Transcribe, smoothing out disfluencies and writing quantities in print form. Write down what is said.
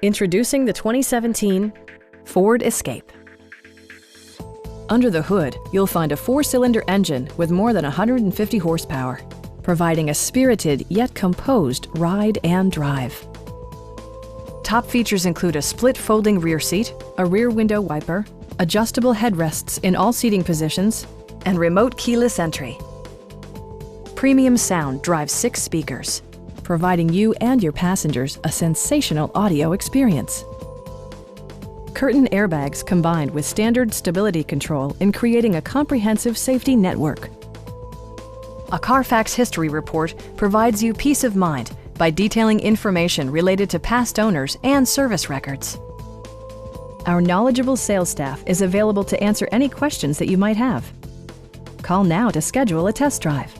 Introducing the 2017 Ford Escape. Under the hood, you'll find a 4-cylinder engine with more than 150 horsepower, providing a spirited yet composed ride and drive. Top features include a split folding rear seat, a rear window wiper, adjustable headrests in all seating positions, and remote keyless entry. Premium sound drives 6 speakers, providing you and your passengers a sensational audio experience. Curtain airbags combined with standard stability control in creating a comprehensive safety network. A Carfax history report provides you peace of mind by detailing information related to past owners and service records. Our knowledgeable sales staff is available to answer any questions that you might have. Call now to schedule a test drive.